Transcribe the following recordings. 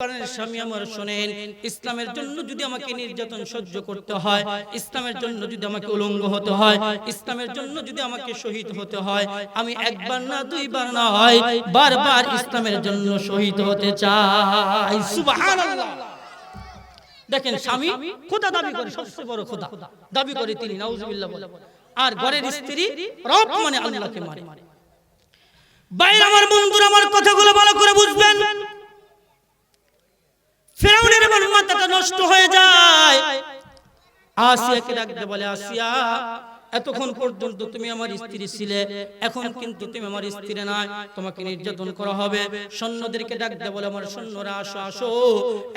স্বামী আমার শোনেন, ইসলামের জন্য যদি আমাকে নির্যাতন সহ্য করতে হয়, ইসলামের জন্য যদি আমাকে উলঙ্গ হতে হয়, ইসলামের জন্য যদি আমাকে শহীদ হতে হয়, আমি একবার না দুইবার নয়, বারবার ইসলামের জন্য শহীদ হতে চাই। সুবহানাল্লাহ। দেখেন, স্বামী খোদা দাবি করে, সবচেয়ে বড় খোদা দাবি করে তিনি, নাউজুবিল্লাহ বলে, আর ঘরের স্ত্রী রব মানে আল্লাহকে মানে। বাইরে আমার বন্ধুরা, আমার কথাগুলো ভালো করে বুঝবেন। ফিরআউনের মাথাটা নষ্ট হয়ে যায়। আসিয়াকে ডাকতে বলে, আসিয়া, এতক্ষণ পর্যন্ত তুমি আমার স্ত্রী ছিলে, এখন কিন্তু তুমি আমার স্ত্রী নয়, তোমাকে নির্যাতন করা হবে। সৈন্যদেরকে ডাকতে বলে, আমার সৈন্যরা আসো আসো,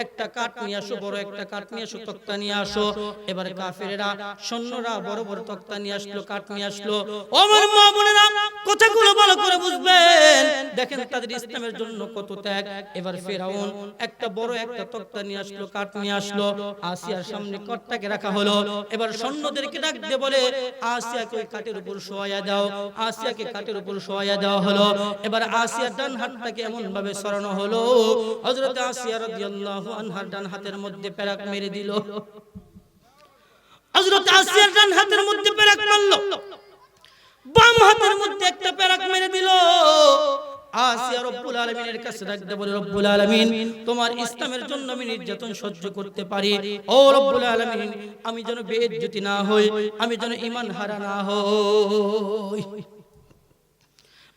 একটা কাঠ নিয়ে আসো, বড় একটা কাঠ নিয়ে আসো, তক্তা নিয়ে আসো। এবার কাফেরেরা সৈন্যরা বড় বড় তক্তা নিয়ে আসলো, কাঠ নিয়ে আসলো। ও আমার মা বোনেরা, কথাগুলো ভালো করে বুঝবেন। দেখেন তাদের ইসলামের জন্য কত ত্যাগ। এবার ফিরআউন একটা বড় একটা তক্তা নিয়ে আসলো, কাঠ নিয়ে আসলো, আসিয়ার সামনে কাঠটাকে রাখা হলো। এবার সৈন্যদেরকে ডাকতে বলে, আসিয়াকে ওই কাঠের উপর শোয়ায়া দাও। আসিয়াকে কাঠের উপর শোয়ায়া দেওয়া হলো। এবার আসিয়ার ডান হাতটাকে এমন ভাবে সরানো হলো, হযরত আসিয়া রাদিয়াল্লাহু আনহার ডান হাতের মধ্যে পেরাক মেরে দিল। হযরত আসিয়ার ডান হাতের মধ্যে পেরাক মারলো, বাম হাতের মধ্যে একটা পেরাক মেরে দিল। আসিয়া রব্বুল আলামিনের কাছে ডাকতে বলে, রব্বুল আলামিন, তোমার ইসলামের জন্য আমি নির্যাতন সহ্য করতে পারি। ও রব্বুল আলামিন, আমি যেন বেইজ্জতি না হই, আমি যেন ঈমান হারা না হই।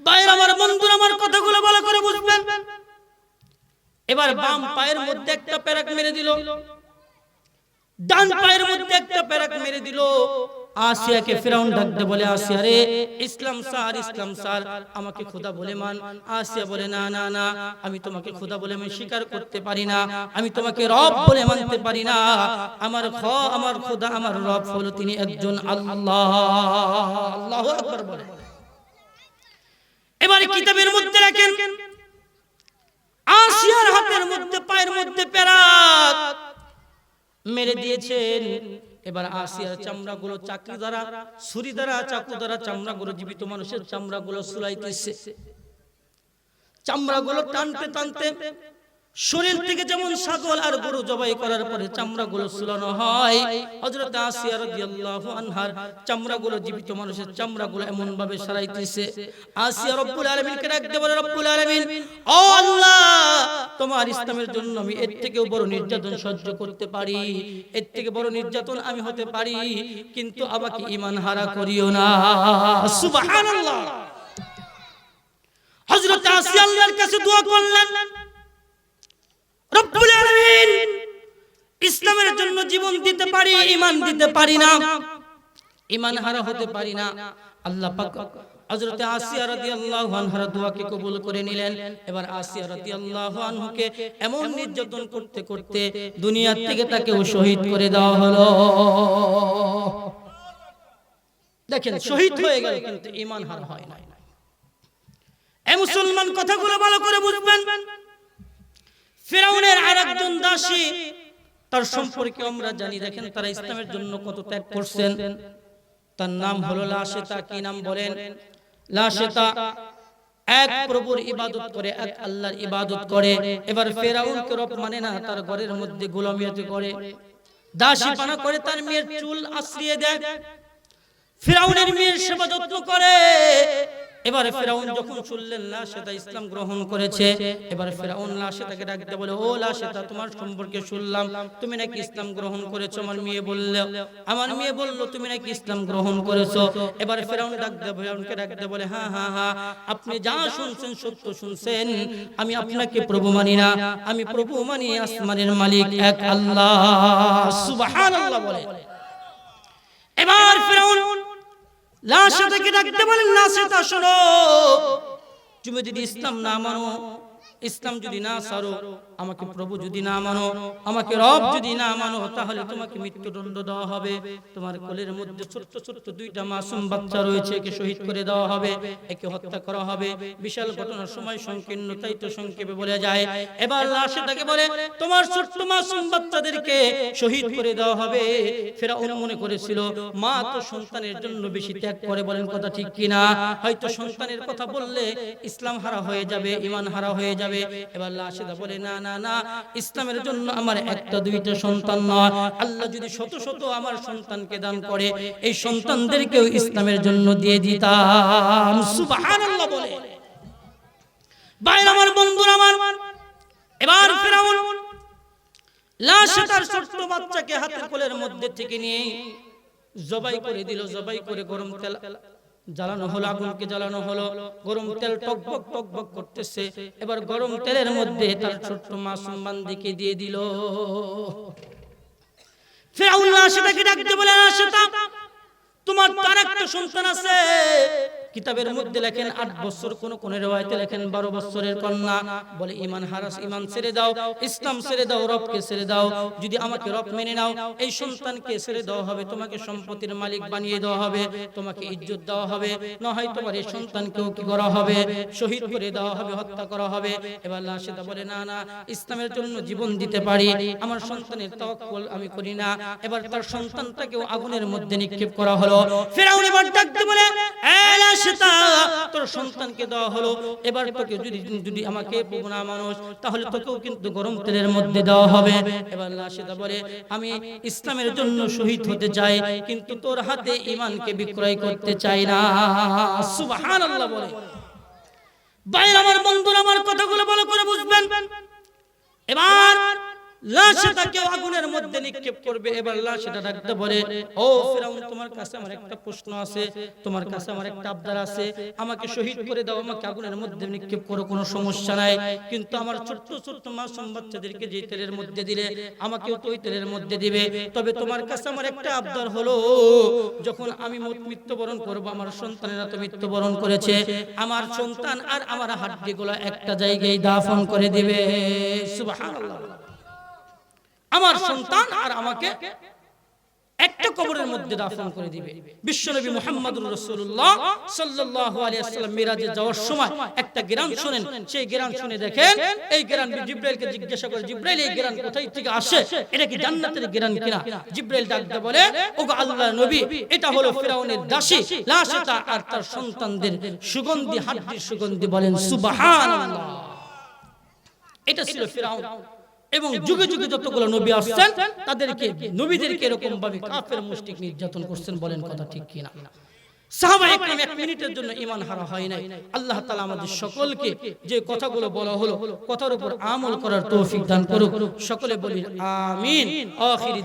বাইরে আমার বন্ধুরা, আমার কথাগুলো ভালো করে বুঝবেন। এবার বাম পায়ের মধ্যে একটা পেরাক মেরে দিল, ডান পায়ের মধ্যে একটা পেরাক মেরে দিল। আসিয়াকে ফিরআউন ডাকতে বলে, আসিয়া রে, ইসলাম সার, ইসলাম সার, আমাকে খোদা বলে মান। আসিয়া বলে, না না না, আমি তোমাকে খোদা বলে আমি স্বীকার করতে পারি না, আমি তোমাকে রব বলে মানতে পারি না। আমার খোদা, আমার রব হলো তিনি একজন আল্লাহ। আল্লাহু আকবার বলে। এবারে কিতাবের মধ্যে রাখেন, আসিয়ার হাতের মধ্যে পায়ের মধ্যে পেরাক মেরে দিয়েছেন। এবার আসিয়ার চামড়াগুলো চাকরি দ্বারা, ছুরি দ্বারা, চাকু দ্বারা চামড়াগুলো, জীবিত মানুষের চামড়াগুলো সুলাইতেছে। চামড়াগুলো টানতে টানতে শরীর থেকে যেমন ছাগল আর গরু জবাই করার পরে চামড়াগুলো সুলানো হয়, হযরত আসিয়া রাদিয়াল্লাহু আনহার চামড়াগুলো, জীবিত মানুষের চামড়াগুলো এমন ভাবে সরাইতেছে। আসিয়া রব্বুল আলামিনকে ডাকতে বলে, রব্বুল আলামিন, ও আল্লাহ, তোমার ইসলামের জন্য আমি এর থেকেও বড় নির্যাতন সহ্য করতে পারি, এর থেকে বড় নির্যাতন আমি হতে পারি, কিন্তু আমাকে ঈমান হারা করিও না। সুবহানাল্লাহ। হযরত আসিয়া আল্লাহর কাছে দোয়া করলেন, রব্বুল আলামিন, ইসলামের জন্য জীবন দিতে পারি, ঈমান দিতে পারি না, ঈমান হারা হতে পারি না। আল্লাহ পাক হযরত আসিয়া রাদিয়াল্লাহু আনহার দোয়াকে কবুল করে নিলেন। এবার আসিয়া রাদিয়াল্লাহু আনহুকে এমন নির্যাতন করতে করতে দুনিয়া থেকে তাকেও শহীদ করে দেওয়া হলো। দেখেন, শহীদ হয়ে গেল কিন্তু ঈমান হারা হয় না। এই মুসলমান, কথাগুলো ভালো করে বুঝবেন। ফিরআউনের আরেকজন দাসী, তার সম্পর্কে আমরা জানি। দেখেন তারা ইসলামের জন্য কত ত্যাগ করছেন। তার নাম হলো লাশেতা। কি নাম বলেন? লাশেতা এক প্রভুর ইবাদত করে, এক আল্লাহর ইবাদত করে। এবার ফিরআউনকে রব মানে না, তার ঘরের মধ্যে গোলামিয়াতি করে, দাসী পানা করে, তার মেয়ের চুল আশ্রিয়ে দেয়, ফিরআউনের মেয়ের সেবা যত্ন করে। এবারে ফিরআউন যখন শুনলেন লাশেতা ইসলাম গ্রহণ করেছে, এবারে ফিরআউন লাশেতাকে ডাকতে বলে, ও লাশেতা, তোমার সম্পর্কে শুনলাম তুমি নাকি ইসলাম গ্রহণ করেছো। আমার মেয়ে বলল তুমি নাকি ইসলাম গ্রহণ করেছো। এবারে ফিরআউনকে ডাকতে বলে, হ্যাঁ হ্যাঁ হ্যাঁ, আপনি যা শুনছেন সত্য শুনছেন। আমি আপনাকে প্রভু মানি না, আমি প্রভু মানি আসমানের মালিক এক আল্লাহ। সুবহানাল্লাহ বলে। এবার ফিরআউন লাশেতাকে ডাকতে বলেন, লাশেতা শোনো, তুমি যদি ইসলাম না মানো, ইসলাম যদি না ছাড়ো, আমাকে প্রভু যদি না মানো, আমাকে রব যদি না মানো, তাহলে তোমাকে মৃত্যুদণ্ড দেওয়া হবে। তোমার কোলের মধ্যে ছোট্ট ছোট্ট দুইটা মাসুম বাচ্চা রয়েছে, একে শহীদ করে দেওয়া হবে, একে হত্যা করা হবে। বিশাল ঘটনার সময় সংকীর্ণ, তাই তো সংক্ষেপে বলে যায়। এবার লাশেতাকে বলে, তোমার ছোট্ট মাসুম বাচ্চাদেরকে শহীদ করে দেওয়া হবে। ফিরআউন মনে করেছিল মা তো সন্তানের জন্য বেশি ত্যাগ করে, বলেন কথা ঠিক কিনা? হয়তো সন্তানের কথা বললে ইসলাম হারা হয়ে যাবে, ঈমান হারা হয়ে যাবে। যাবে। এবার রাশেদা বলে না না না, ইসলামের জন্য আমার একটা দুইটা সন্তান নয়, আল্লাহ যদি শত শত আমার সন্তানকে দান করে এই সন্তানদেরকেও ইসলামের জন্য দিয়ে দিতাম। সুবহানাল্লাহ বলে। ভাইরা আমার, বন্ধুরা আমার, এবার ফিরআউন লাশেতার ছোট্ট বাচ্চাকে হাতের কোলের মধ্যে থেকে নিয়ে জবাই করে দিল। জবাই করে গরম তেল জ্বালানো হলো, আগুনকে জ্বালানো হলো, গরম তেল টকবক টকবক করতেছে। এবার গরম তেলের মধ্যে তার ছোট্ট মাসুম বান্দিকে দিয়ে দিল। ফিরআউন লাশেতাকে ডাকতে বলে, লাশেতা তোমার তার একটা সন্তান আছে। কিতাবের মধ্যে লেখেন 8 বছর, কোন রিওয়ায়াতে লেখেন 12 বছরের কন্যা। বলে ঈমান হারাস, ঈমান ছেড়ে দাও, ইসলাম ছেড়ে দাও, রবকে ছেড়ে দাও। যদি আমাকে রব মেনে নাও এই সন্তানকে ছেড়ে দেওয়া হবে, তোমাকে সম্পত্তির মালিক বানিয়ে দেওয়া হবে, তোমাকে ইজ্জত দেওয়া হবে, না হয় তোমার এই সন্তানকেও কি করা হবে, শহীদ করে দেওয়া হবে, হত্যা করা হবে। এবার লাশেতা বলে না না, ইসলামের জন্য জীবন দিতে পারি, আমার সন্তানের তাওয়াক্কুল আমি করি না। এবার তার সন্তানটাকেও আগুনের মধ্যে নিক্ষেপ করা হলো। ফিরআউন এবার ডাকতে বলে, তোর সন্তানকে দেওয়া হলো, এবার তোকে যদি আমাকে না মানুষ তাহলে তোকেও কিন্তু গরম তেলের মধ্যে দেওয়া হবে। এবার লাশেদা বলে, আমি ইসলামের জন্য শহীদ হতে চাই, কিন্তু তোর হাতে ঈমানকে বিক্রয় করতে চাই না। সুবহানাল্লাহ বলে। ভাইরা আমার, বন্ধুরা আমার, কথাগুলো ভালো করে বুঝবেন। এবার লাশটাকে আগুনের মধ্যে নিক্ষেপ করবে। এবার লাশটা ডাকতে বলে, ও ফিরআউন, তোমার কাছে আমার একটা প্রশ্ন আছে, তোমার কাছে আমার একটা আবদার আছে, আমাকে শহীদ করে দাও, আমাকে আগুনের মধ্যে নিক্ষেপ করো, কোনো সমস্যা নাই, কিন্তু আমার ছোট্ট ছোট্ট মাসুম বাচ্চাদেরকে যে তেলের মধ্যে দিলে আমাকেও তো ওই তেলের মধ্যে দিবে। তবে তোমার কাছে আমার একটা আবদার হলো, যখন আমি মৃত্যুবরণ করব, আমার সন্তানেরা তো মৃত্যুবরণ করেছে, আমার সন্তান আর আমার হাড্ডিগুলো একটা জায়গায় দাফন করে দিবে। সুবহানাল্লাহ। আমার সন্তান আর আমাকে একটা কবরের মধ্যে দাফন করে দিবে। বিশ্বনবী মুহাম্মদুর রাসূলুল্লাহ সাল্লাল্লাহু আলাইহি ওয়াসাল্লাম মিরাজে যাওয়ার সময় একটা গান শুনেন। সেই গান শুনে দেখেন, এই গান জিবরাইলকে জিজ্ঞাসা করে, জিবরাইল এই গান কোথায় থেকে আসে, এটা কি জান্নাতের গান কিনা? জিবরাইল ডাকতে বলে, ওগো আল্লাহর নবী, এটা হলো ফিরআউনের দাসী লাশেতা আর তার সন্তানদের সুগন্ধি, হাড্ডির সুগন্ধি। বলেন সুবহানাল্লাহ। এটা ছিল ফিরআউন। এবং যুগে যুগে যতগুলো নবী আসছেন তাদেরকে, নবীদেরকে এরকম ভাবে কাফের মুশরিক নির্যাতন করছেন। বলেন কথা ঠিক কিনা? সাহাবায়ে কেরাম 1 মিনিটের জন্য ঈমান হারা হয় নাই। আল্লাহ তাআলা আমাদের সকলকে যে কথাগুলো বলা হলো কথার উপর আমল করার তৌফিক দান করুক। সকলে বলি আমিন। আখিরি